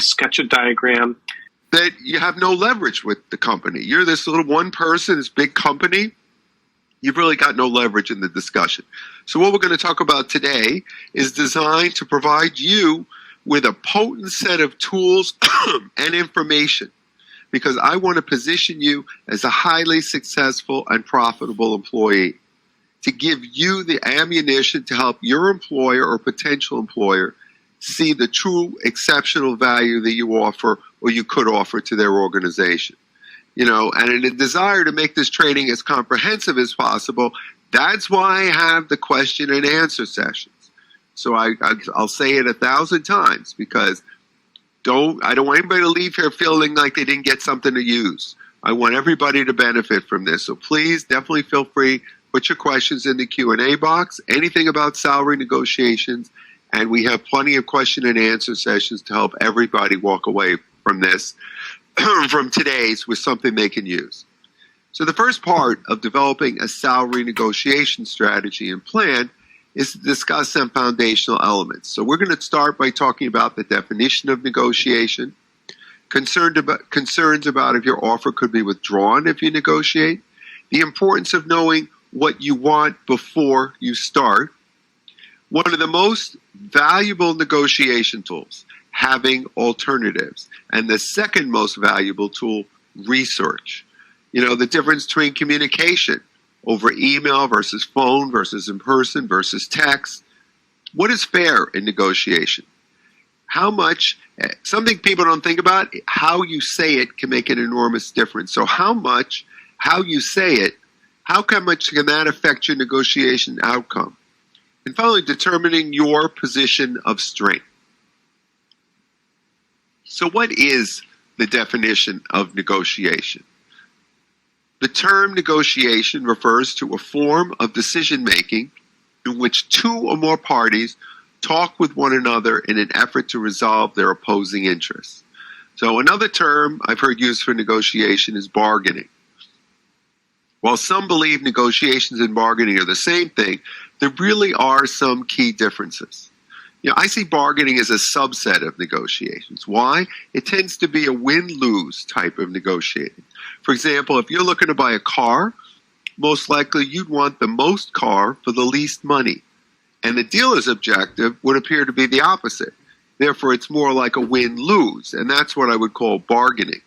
sketch a diagram. That you have no leverage with the company. You're this little one person, this big company. You've really got no leverage in the discussion. So what we're going to talk about today is designed to provide you with a potent set of tools and information, because I want to position you as a highly successful and profitable employee, to give you the ammunition to help your employer or potential employer see the true exceptional value that you offer or you could offer to their organization. And in a desire to make this training as comprehensive as possible, that's why I have the question and answer sessions. So I'll say it 1,000 times, because I don't want anybody to leave here feeling like they didn't get something to use. I want everybody to benefit from this. So please, definitely feel free, put your questions in the Q&A box, anything about salary negotiations, and we have plenty of question and answer sessions to help everybody walk away from this, from today's, with something they can use. So the first part of developing a salary negotiation strategy and plan is to discuss some foundational elements. So we're going to start by talking about the definition of negotiation, concerns about if your offer could be withdrawn if you negotiate, the importance of knowing what you want before you start. One of the most valuable negotiation tools, having alternatives. And the second most valuable tool, research. The difference between communication over email versus phone versus in person versus text. What is fair in negotiation? How much, something people don't think about, how you say it can make an enormous difference. So how you say it, how much can that affect your negotiation outcome? And finally, determining your position of strength. So what is the definition of negotiation? The term negotiation refers to a form of decision-making in which two or more parties talk with one another in an effort to resolve their opposing interests. So another term I've heard used for negotiation is bargaining. While some believe negotiations and bargaining are the same thing, there really are some key differences. I see bargaining as a subset of negotiations. Why? It tends to be a win-lose type of negotiating. For example, if you're looking to buy a car, most likely you'd want the most car for the least money. And the dealer's objective would appear to be the opposite. Therefore, it's more like a win-lose, and that's what I would call bargaining.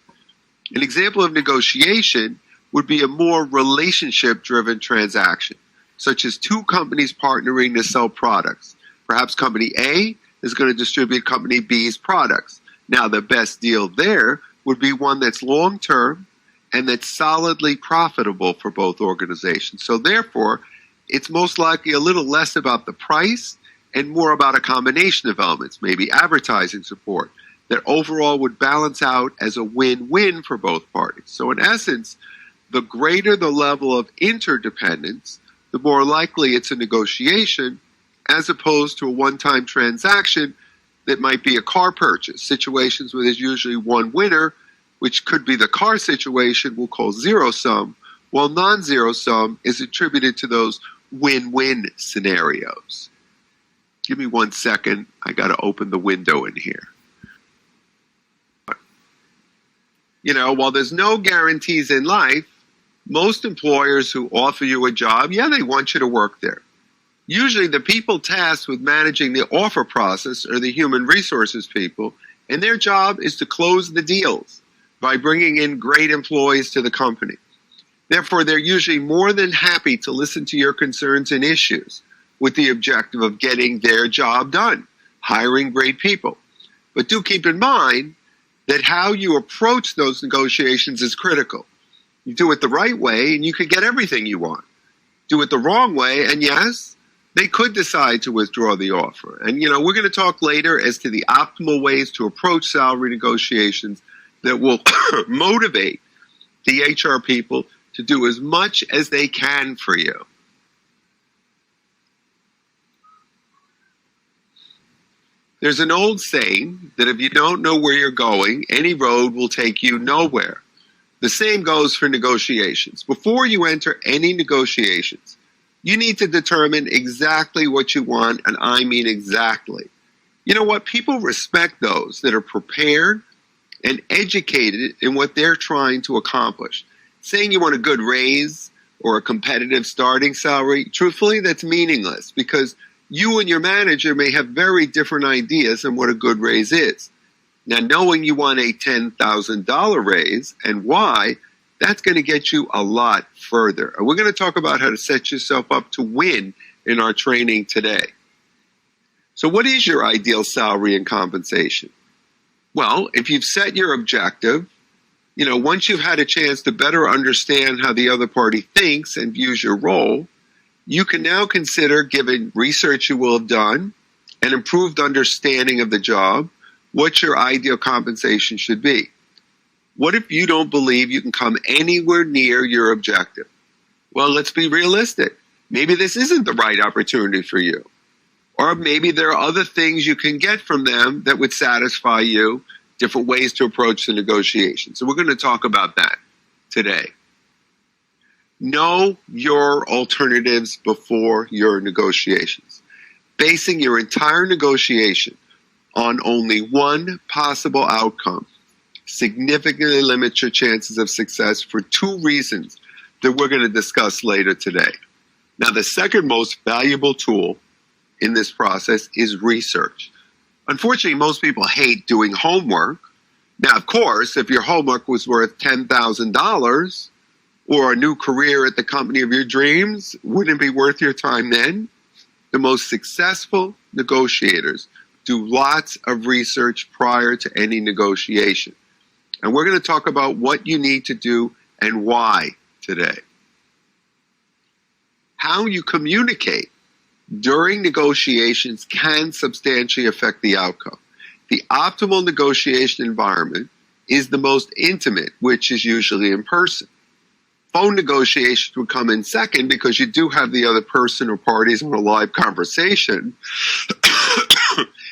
An example of negotiation would be a more relationship-driven transaction, such as two companies partnering to sell products. Perhaps company A is going to distribute company B's products. Now, the best deal there would be one that's long-term and that's solidly profitable for both organizations. So therefore, it's most likely a little less about the price and more about a combination of elements, maybe advertising support, that overall would balance out as a win-win for both parties. So in essence, the greater the level of interdependence, the more likely it's a negotiation, as opposed to a one-time transaction that might be a car purchase. Situations where there's usually one winner, which could be the car situation, we'll call zero-sum, while non-zero-sum is attributed to those win-win scenarios. Give me 1 second. I got to open the window in here. While there's no guarantees in life, most employers who offer you a job, they want you to work there. Usually the people tasked with managing the offer process are the human resources people, and their job is to close the deals by bringing in great employees to the company. Therefore, they're usually more than happy to listen to your concerns and issues with the objective of getting their job done, hiring great people. But do keep in mind that how you approach those negotiations is critical. You do it the right way, and you could get everything you want. Do it the wrong way, and yes, they could decide to withdraw the offer. And, we're going to talk later as to the optimal ways to approach salary negotiations that will motivate the HR people to do as much as they can for you. There's an old saying that if you don't know where you're going, any road will take you nowhere. The same goes for negotiations. Before you enter any negotiations, you need to determine exactly what you want, and I mean exactly. You know what? People respect those that are prepared and educated in what they're trying to accomplish. Saying you want a good raise or a competitive starting salary, truthfully, that's meaningless because you and your manager may have very different ideas on what a good raise is. Now, knowing you want a $10,000 raise and why, that's going to get you a lot further. And we're going to talk about how to set yourself up to win in our training today. So what is your ideal salary and compensation? Well, if you've set your objective, once you've had a chance to better understand how the other party thinks and views your role, you can now consider, given research you will have done, an improved understanding of the job, what your ideal compensation should be. What if you don't believe you can come anywhere near your objective? Well, let's be realistic. Maybe this isn't the right opportunity for you. Or maybe there are other things you can get from them that would satisfy you, different ways to approach the negotiation. So we're going to talk about that today. Know your alternatives before your negotiations. Basing your entire negotiation on only one possible outcome significantly limits your chances of success for two reasons that we're going to discuss later today. Now, the second most valuable tool in this process is research. Unfortunately, most people hate doing homework. Now, of course, if your homework was worth $10,000 or a new career at the company of your dreams, wouldn't it be worth your time then? The most successful negotiators do lots of research prior to any negotiation. And we're going to talk about what you need to do and why today. How you communicate during negotiations can substantially affect the outcome. The optimal negotiation environment is the most intimate, which is usually in person. Phone negotiations would come in second because you do have the other person or parties in a live conversation.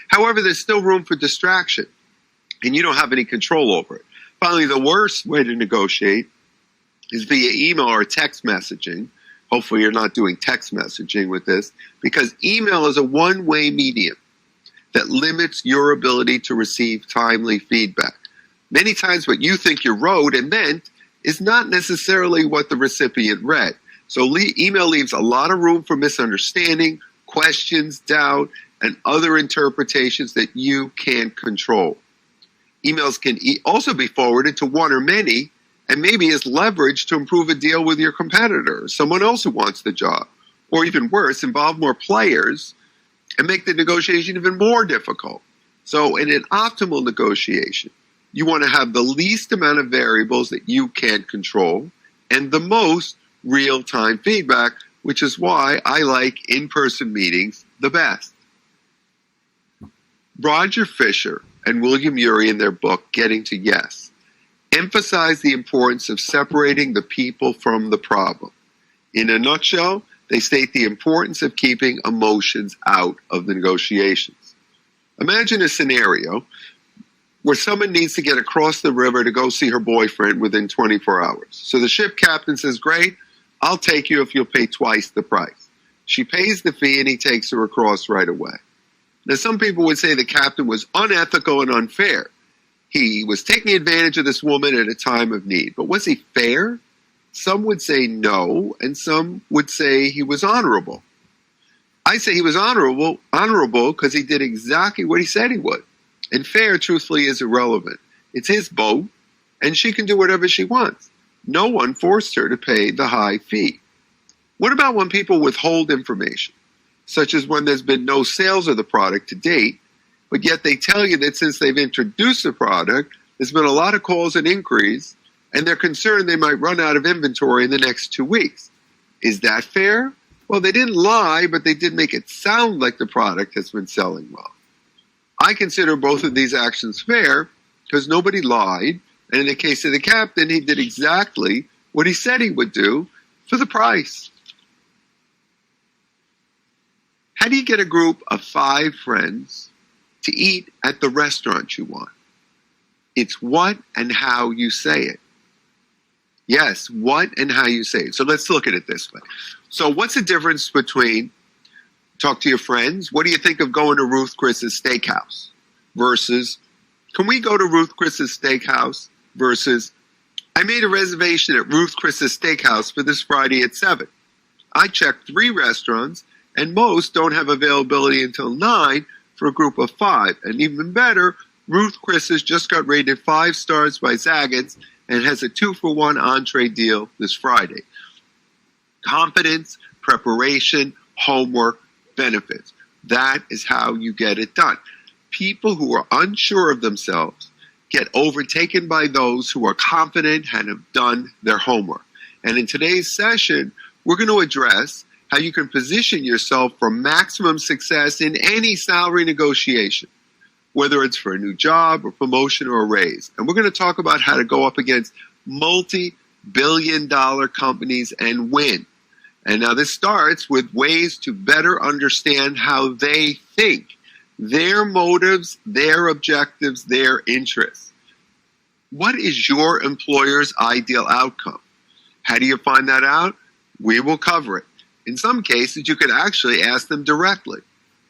However, there's still room for distraction, and you don't have any control over it. Finally, the worst way to negotiate is via email or text messaging. Hopefully you're not doing text messaging with this, because email is a one-way medium that limits your ability to receive timely feedback. Many times what you think you wrote and meant is not necessarily what the recipient read. So email leaves a lot of room for misunderstanding, questions, doubt, and other interpretations that you can't control. Emails can also be forwarded to one or many, and maybe as leverage to improve a deal with your competitor or someone else who wants the job. Or even worse, involve more players and make the negotiation even more difficult. So in an optimal negotiation, you want to have the least amount of variables that you can't control and the most real-time feedback, which is why I like in-person meetings the best. Roger Fisher and William Ury in their book, Getting to Yes, emphasize the importance of separating the people from the problem. In a nutshell, they state the importance of keeping emotions out of the negotiations. Imagine a scenario where someone needs to get across the river to go see her boyfriend within 24 hours. So the ship captain says, great, I'll take you if you'll pay twice the price. She pays the fee and he takes her across right away. Now, some people would say the captain was unethical and unfair. He was taking advantage of this woman at a time of need. But was he fair? Some would say no, and some would say he was honorable. I say he was honorable because he did exactly what he said he would. And fair, truthfully, is irrelevant. It's his boat, and she can do whatever she wants. No one forced her to pay the high fee. What about when people withhold information, such as when there's been no sales of the product to date, but yet they tell you that since they've introduced the product, there's been a lot of calls and inquiries, and they're concerned they might run out of inventory in the next 2 weeks. Is that fair? Well, they didn't lie, but they did make it sound like the product has been selling well. I consider both of these actions fair because nobody lied, and in the case of the captain, he did exactly what he said he would do for the price. How do you get a group of 5 friends to eat at the restaurant you want? It's what and how you say it. Yes, what and how you say it. So let's look at it this way. So what's the difference between Talk to your friends. What do you think of going to Ruth Chris's Steakhouse? Versus, can we go to Ruth Chris's Steakhouse? Versus, I made a reservation at Ruth Chris's Steakhouse for this Friday at 7. I checked 3 restaurants, and most don't have availability until 9 for a group of 5. And even better, Ruth Chris's just got rated 5 stars by Zagat's and has a 2-for-1 entree deal this Friday. Confidence, preparation, homework, benefits. That is how you get it done. People who are unsure of themselves get overtaken by those who are confident and have done their homework. And in today's session, we're going to address how you can position yourself for maximum success in any salary negotiation, whether it's for a new job or promotion or a raise. And we're going to talk about how to go up against multi-billion-dollar companies and win. And now this starts with ways to better understand how they think, their motives, their objectives, their interests. What is your employer's ideal outcome? How do you find that out? We will cover it. In some cases, you could actually ask them directly.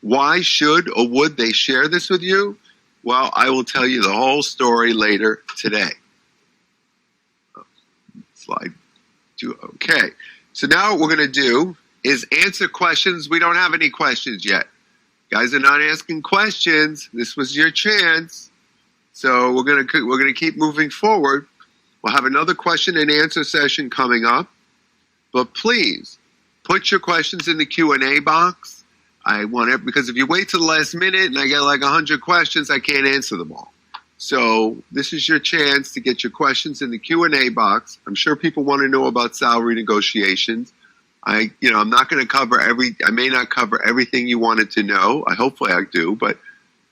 Why should or would they share this with you? Well, I will tell you the whole story later today. Slide 2. Okay. So now what we're going to do is answer questions. We don't have any questions yet. Guys are not asking questions. This was your chance. So we're going to keep moving forward. We'll have another question and answer session coming up. But please put your questions in the Q&A box. I want it because if you wait till the last minute and I get like 100 questions, I can't answer them all. So this is your chance to get your questions in the Q&A box. I'm sure people want to know about salary negotiations. I'm not going to cover I may not cover everything you wanted to know. Hopefully I do, but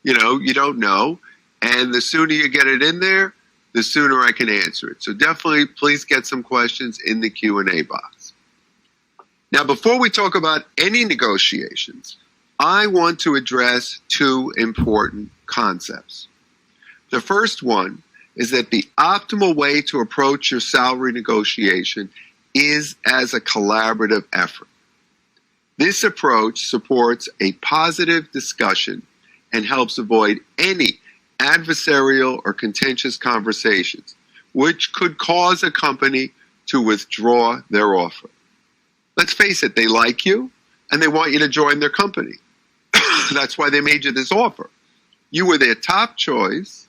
you don't know. And the sooner you get it in there, the sooner I can answer it. So definitely please get some questions in the Q&A box. Now, before we talk about any negotiations, I want to address 2 important concepts. The first one is that the optimal way to approach your salary negotiation is as a collaborative effort. This approach supports a positive discussion and helps avoid any adversarial or contentious conversations, which could cause a company to withdraw their offer. Let's face it, they like you and they want you to join their company. That's why they made you this offer. You were their top choice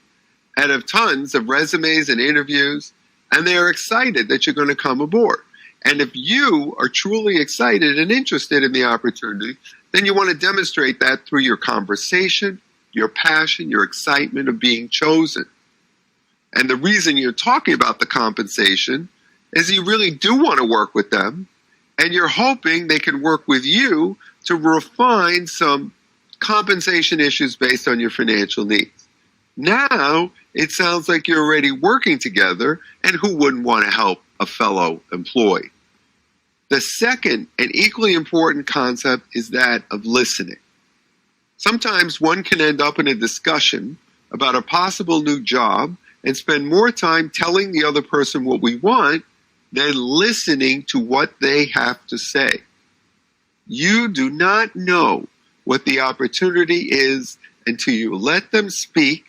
out of tons of resumes and interviews, and they are excited that you're going to come aboard. And if you are truly excited and interested in the opportunity, then you want to demonstrate that through your conversation, your passion, your excitement of being chosen. And the reason you're talking about the compensation is you really do want to work with them, and you're hoping they can work with you to refine some compensation issues based on your financial needs. Now, it sounds like you're already working together, and who wouldn't want to help a fellow employee? The second and equally important concept is that of listening. Sometimes one can end up in a discussion about a possible new job and spend more time telling the other person what we want than listening to what they have to say. You do not know what the opportunity is until you let them speak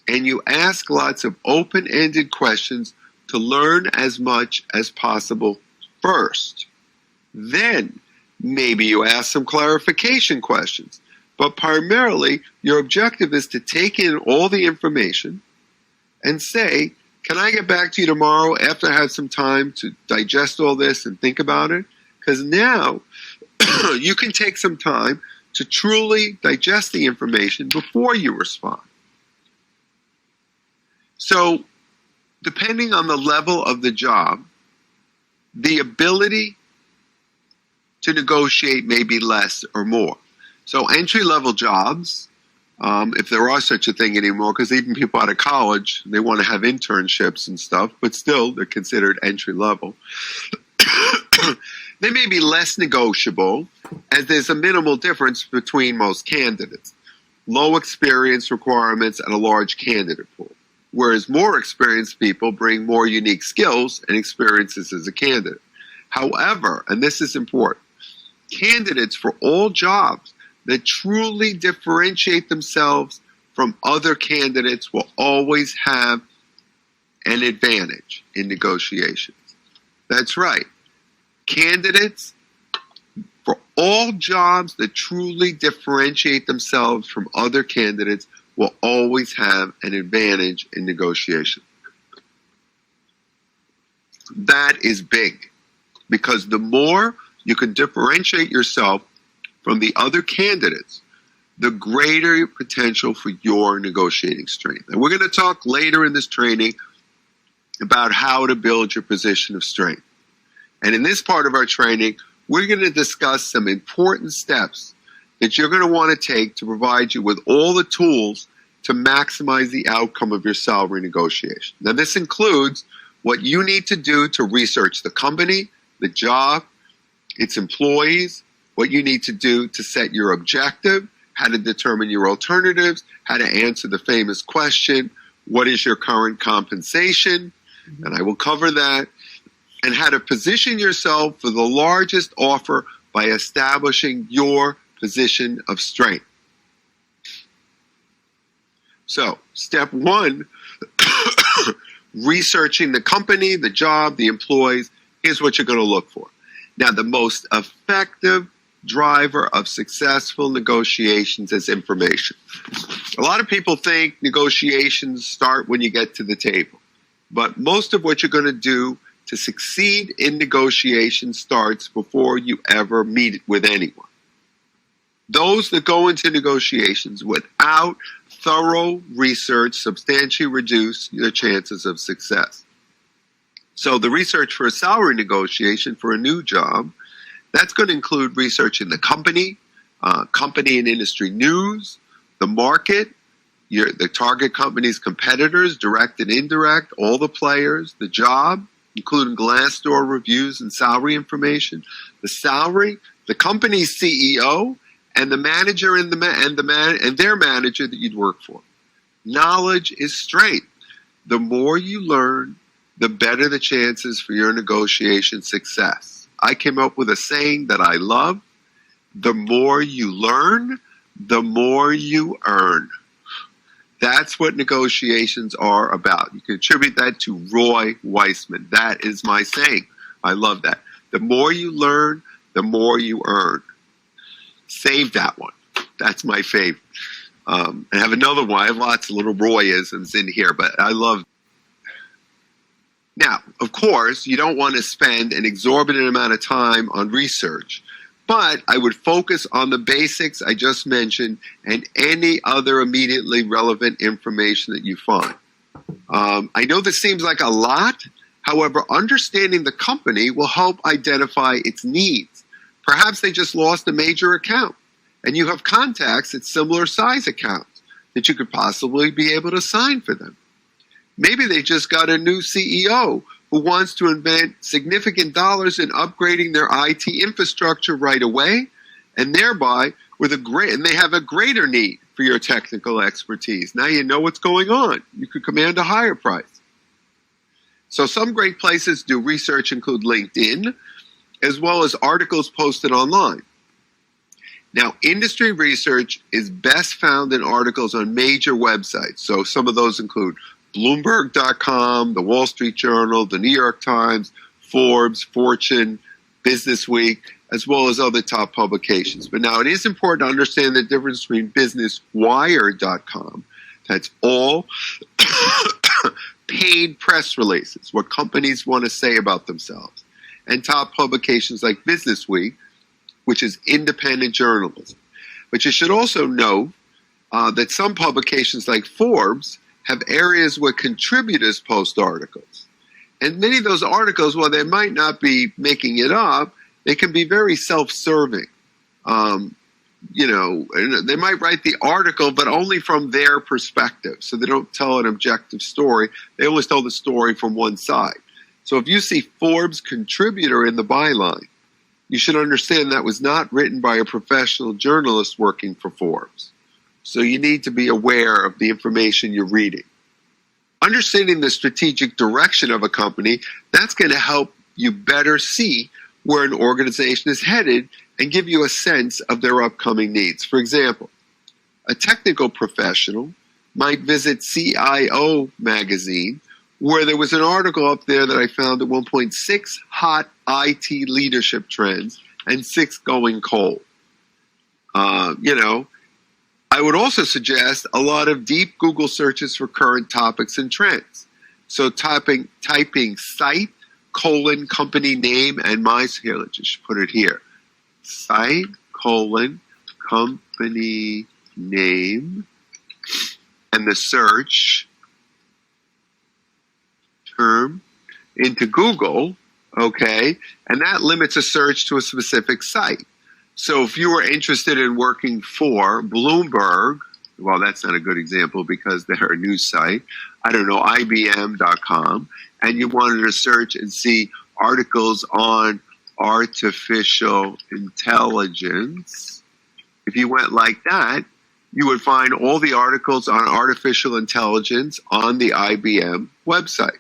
and you ask lots of open-ended questions to learn as much as possible first. Then maybe you ask some clarification questions. But primarily, your objective is to take in all the information and say, can I get back to you tomorrow after I have some time to digest all this and think about it? Because now you can take some time to truly digest the information before you respond. So, depending on the level of the job, the ability to negotiate may be less or more. So entry-level jobs, if there are such a thing anymore, because even people out of college, they want to have internships and stuff, but still they're considered entry-level. They may be less negotiable, as there's a minimal difference between most candidates. Low experience requirements and a large candidate pool. Whereas more experienced people bring more unique skills and experiences as a candidate. However, and this is important, candidates for all jobs that truly differentiate themselves from other candidates will always have an advantage in negotiations. That's right. Candidates for all jobs that truly differentiate themselves from other candidates will always have an advantage in negotiation. That is big, because the more you can differentiate yourself from the other candidates, the greater potential for your negotiating strength. And we're going to talk later in this training about how to build your position of strength. And in this part of our training, we're going to discuss some important steps that you're going to want to take to provide you with all the tools to maximize the outcome of your salary negotiation. Now, this includes what you need to do to research the company, the job, its employees, what you need to do to set your objective, how to determine your alternatives, how to answer the famous question, what is your current compensation? And I will cover that. And how to position yourself for the largest offer by establishing your position of strength. So, step one, researching the company, the job, the employees, is what you're going to look for. Now, the most effective driver of successful negotiations is information. A lot of people think negotiations start when you get to the table, but most of what you're going to do to succeed in negotiation starts before you ever meet with anyone. Those that go into negotiations without thorough research substantially reduce their chances of success. So the research for a salary negotiation for a new job, that's going to include researching the company, company and industry news, the market, the target company's competitors, direct and indirect, all the players, the job, including Glassdoor reviews and salary information, the salary, the company's CEO, and the manager and their manager that you'd work for. Knowledge is strength. The more you learn, the better the chances for your negotiation success. I came up with a saying that I love: the more you learn, the more you earn. That's what negotiations are about. You can attribute that to Roy Weissman. That is my saying. I love that. The more you learn, the more you earn. Save that one. That's my favorite. And I have another one. I have lots of little Roy-isms in here, but I love. Now, of course, you don't want to spend an exorbitant amount of time on research, but I would focus on the basics I just mentioned and any other immediately relevant information that you find. I know this seems like a lot. However, understanding the company will help identify its needs. Perhaps they just lost a major account, and you have contacts at similar size accounts that you could possibly be able to sign for them. Maybe they just got a new CEO who wants to invest significant dollars in upgrading their IT infrastructure right away, and thereby and they have a greater need for your technical expertise. Now you know what's going on. You could command a higher price. So some great places do research include LinkedIn, as well as articles posted online. Now, industry research is best found in articles on major websites. So some of those include Bloomberg.com, the Wall Street Journal, the New York Times, Forbes, Fortune, Business Week, as well as other top publications. But now it is important to understand the difference between BusinessWire.com, that's all paid press releases, what companies want to say about themselves, and top publications like Business Week, which is independent journalism. But you should also know that some publications like Forbes have areas where contributors post articles. And many of those articles, while they might not be making it up, they can be very self-serving. They might write the article, but only from their perspective. So they don't tell an objective story. They always tell the story from one side. So if you see Forbes contributor in the byline, you should understand that was not written by a professional journalist working for Forbes. So you need to be aware of the information you're reading. Understanding the strategic direction of a company, that's going to help you better see where an organization is headed and give you a sense of their upcoming needs. For example, a technical professional might visit CIO magazine, where there was an article up there that I found at one point, 6 hot IT leadership trends and 6 going cold. I would also suggest a lot of deep Google searches for current topics and trends. So typing site, company name, and here, let's just put it here. Site, company name, and the search term into Google, okay? And that limits a search to a specific site. So if you were interested in working for Bloomberg, well, that's not a good example because they're a news site, IBM.com, and you wanted to search and see articles on artificial intelligence, if you went like that, you would find all the articles on artificial intelligence on the IBM website.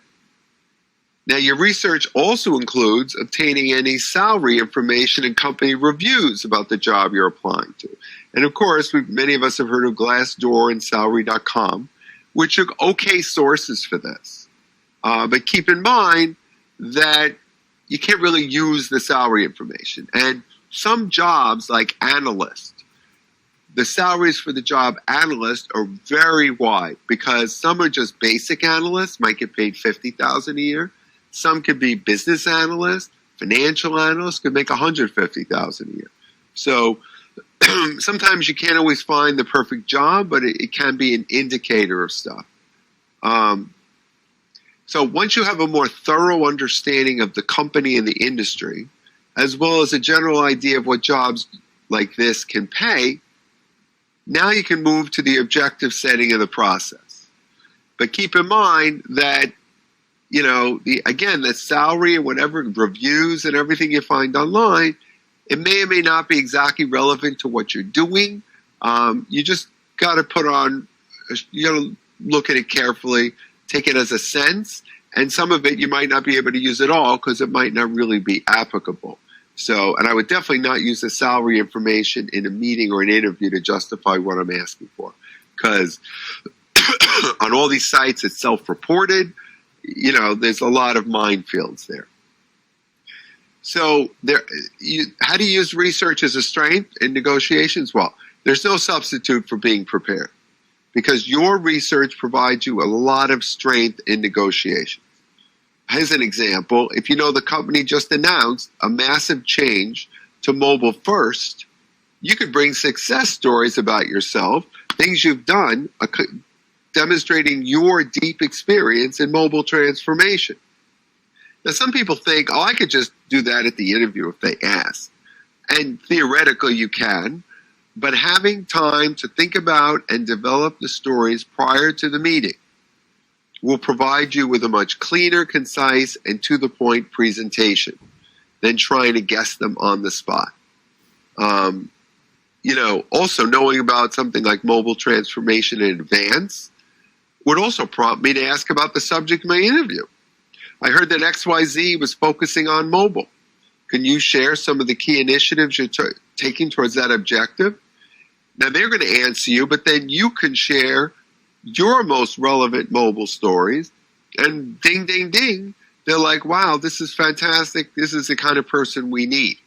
Now, your research also includes obtaining any salary information and company reviews about the job you're applying to. And of course, many of us have heard of Glassdoor and Salary.com, which are okay sources for this. But keep in mind that you can't really use the salary information. And some jobs, like analyst, the salaries for the job analyst are very wide because some are just basic analysts, might get paid $50,000 a year. Some could be business analysts, financial analysts could make $150,000 a year. So sometimes you can't always find the perfect job, but it can be an indicator of stuff. So once you have a more thorough understanding of the company and the industry, as well as a general idea of what jobs like this can pay, now you can move to the objective setting of the process. But keep in mind that, the salary and whatever reviews and everything you find online, it may or may not be exactly relevant to what you're doing. You just got to look at it carefully, take it as a sense, and some of it you might not be able to use at all because it might not really be applicable. So, and I would definitely not use the salary information in a meeting or an interview to justify what I'm asking for. Because on all these sites, it's self-reported. There's a lot of minefields there. So, how do you use research as a strength in negotiations? Well, there's no substitute for being prepared because your research provides you a lot of strength in negotiations. As an example, if you know the company just announced a massive change to mobile first, you could bring success stories about yourself, things you've done, demonstrating your deep experience in mobile transformation. Now, some people think, I could just do that at the interview if they ask. And theoretically, you can. But having time to think about and develop the stories prior to the meeting will provide you with a much cleaner, concise, and to-the-point presentation than trying to guess them on the spot. Also knowing about something like mobile transformation in advance would also prompt me to ask about the subject of my interview. I heard that XYZ was focusing on mobile. Can you share some of the key initiatives you're taking towards that objective? Now, they're going to answer you, but then you can share your most relevant mobile stories, and ding, ding, ding, they're like, wow, this is fantastic. This is the kind of person we need.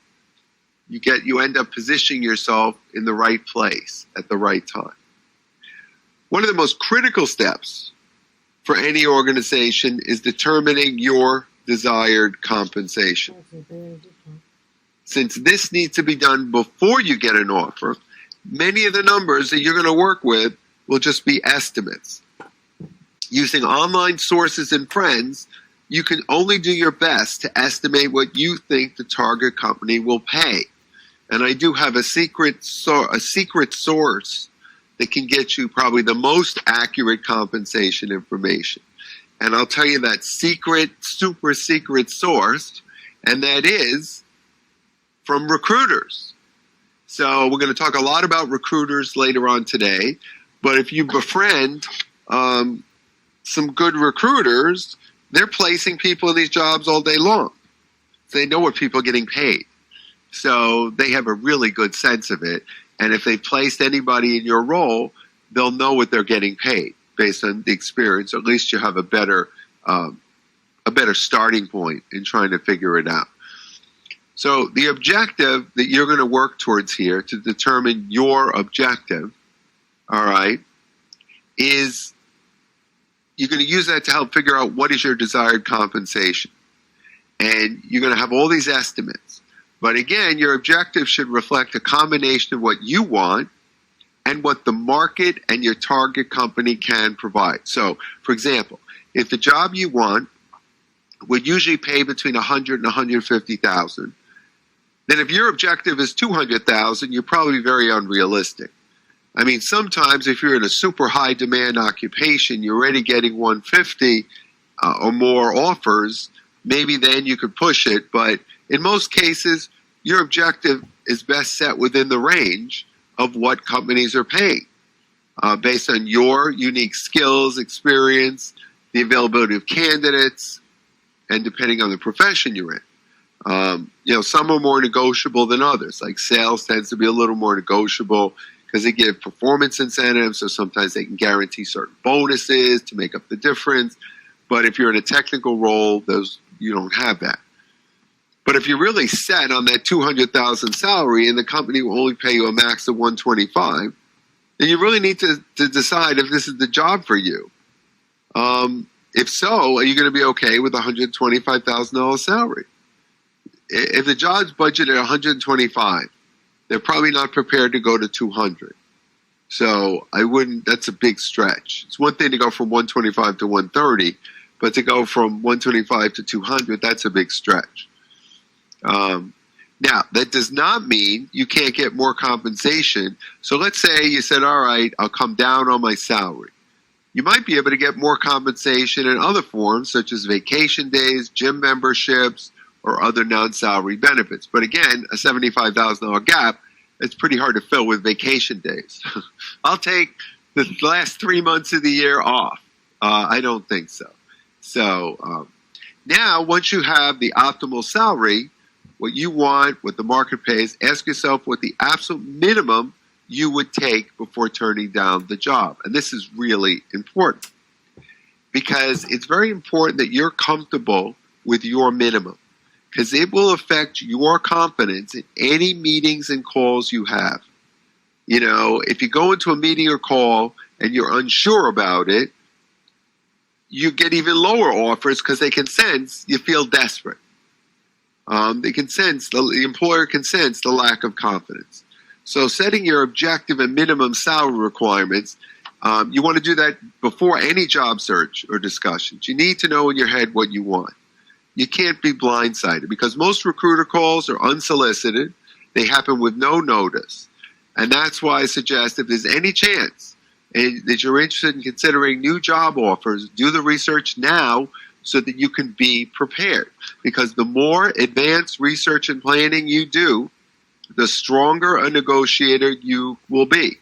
You end up positioning yourself in the right place at the right time. One of the most critical steps for any organization is determining your desired compensation. Since this needs to be done before you get an offer, many of the numbers that you're going to work with will just be estimates. Using online sources and friends, you can only do your best to estimate what you think the target company will pay. And I do have a secret source that can get you probably the most accurate compensation information. And I'll tell you that super secret source, and that is from recruiters. So we're going to talk a lot about recruiters later on today. But if you befriend some good recruiters, they're placing people in these jobs all day long. So they know what people are getting paid. So they have a really good sense of it. And if they placed anybody in your role, they'll know what they're getting paid based on the experience. Or at least you have a better starting point in trying to figure it out. So the objective that you're going to work towards here to determine your objective, all right, is you're going to use that to help figure out what is your desired compensation. And you're going to have all these estimates. But again, your objective should reflect a combination of what you want and what the market and your target company can provide. So, for example, if the job you want would usually pay between $100,000 and $150,000, then if your objective is $200,000, you're probably very unrealistic. I mean, sometimes if you're in a super high demand occupation, you're already getting 150 or more offers, maybe then you could push it. But in most cases, your objective is best set within the range of what companies are paying based on your unique skills, experience, the availability of candidates, and depending on the profession you're in. Some are more negotiable than others. Like sales tends to be a little more negotiable because they give performance incentives, so sometimes they can guarantee certain bonuses to make up the difference. But if you're in a technical role, you don't have that. But if you're really set on that $200,000 salary and the company will only pay you a max of $125,000, then you really need to decide if this is the job for you. If so, are you going to be okay with a $125,000 salary? If the job's budgeted at $125,000, they're probably not prepared to go to $200,000. So I wouldn't. That's a big stretch. It's one thing to go from $125,000 to $130,000, but to go from $125,000 to $200,000, that's a big stretch. Now, that does not mean you can't get more compensation. So let's say you said, all right, I'll come down on my salary. You might be able to get more compensation in other forms, such as vacation days, gym memberships, or other non-salary benefits. But again, a $75,000 gap, it's pretty hard to fill with vacation days. I'll take the last 3 months of the year off. I don't think so. So now, once you have the optimal salary, what you want, what the market pays, ask yourself what the absolute minimum you would take before turning down the job. And this is really important because it's very important that you're comfortable with your minimum because it will affect your confidence in any meetings and calls you have. If you go into a meeting or call and you're unsure about it, you get even lower offers because they can sense you feel desperate. They can sense, the employer can sense the lack of confidence. So setting your objective and minimum salary requirements, you want to do that before any job search or discussions. You need to know in your head what you want. You can't be blindsided because most recruiter calls are unsolicited. They happen with no notice. And that's why I suggest if there's any chance that you're interested in considering new job offers, do the research now so that you can be prepared. Because the more advanced research and planning you do, the stronger a negotiator you will be.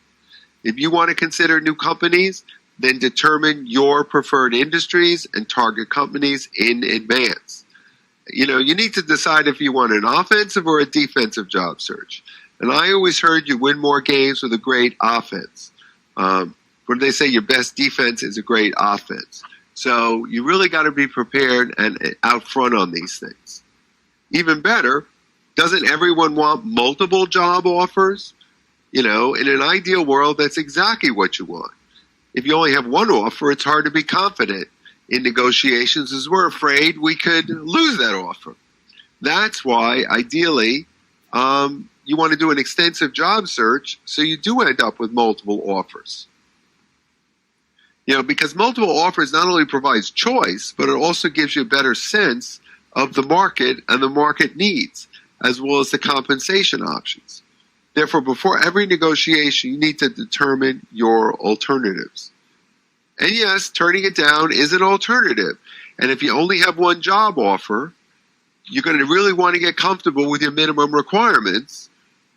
If you want to consider new companies, then determine your preferred industries and target companies in advance. You need to decide if you want an offensive or a defensive job search. And I always heard you win more games with a great offense. When they say your best defense is a great offense. So you really got to be prepared and out front on these things. Even better, doesn't everyone want multiple job offers? In an ideal world, that's exactly what you want. If you only have one offer, it's hard to be confident in negotiations as we're afraid we could lose that offer. That's why, ideally, you want to do an extensive job search so you do end up with multiple offers. Because multiple offers not only provides choice, but it also gives you a better sense of the market and the market needs, as well as the compensation options. Therefore, before every negotiation, you need to determine your alternatives. And yes, turning it down is an alternative. And if you only have one job offer, you're going to really want to get comfortable with your minimum requirements.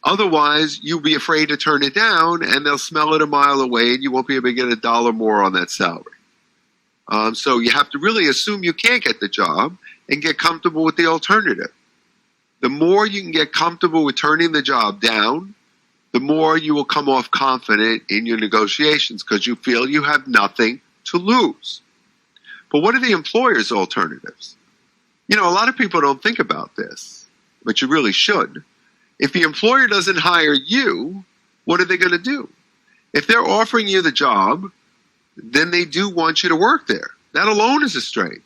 Otherwise, you'll be afraid to turn it down, and they'll smell it a mile away, and you won't be able to get $1 more on that salary. So you have to really assume you can't get the job and get comfortable with the alternative. The more you can get comfortable with turning the job down, the more you will come off confident in your negotiations because you feel you have nothing to lose. But what are the employer's alternatives? A lot of people don't think about this, but you really should. If the employer doesn't hire you, what are they going to do? If they're offering you the job, then they do want you to work there. That alone is a strain.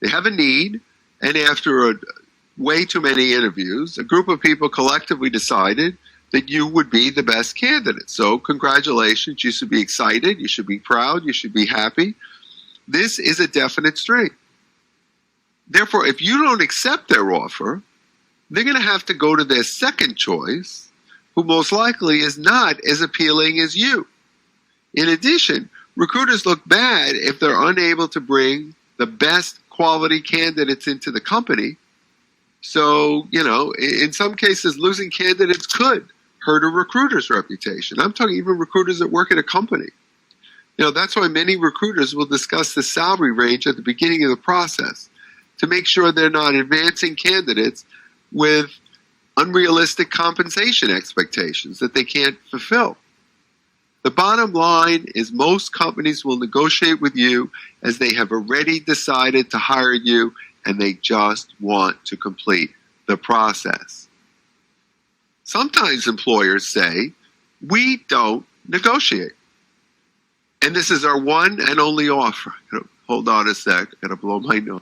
They have a need, and after way too many interviews, a group of people collectively decided that you would be the best candidate. So congratulations, you should be excited, you should be proud, you should be happy. This is a definite strain. Therefore, if you don't accept their offer, they're going to have to go to their second choice, who most likely is not as appealing as you. In addition, recruiters look bad if they're unable to bring the best quality candidates into the company. So, in some cases, losing candidates could hurt a recruiter's reputation. I'm talking even recruiters that work at a company. That's why many recruiters will discuss the salary range at the beginning of the process to make sure they're not advancing candidates with unrealistic compensation expectations that they can't fulfill. The bottom line is most companies will negotiate with you as they have already decided to hire you and they just want to complete the process. Sometimes employers say, we don't negotiate. And this is our one and only offer. Hold on a sec, I gotta blow my nose.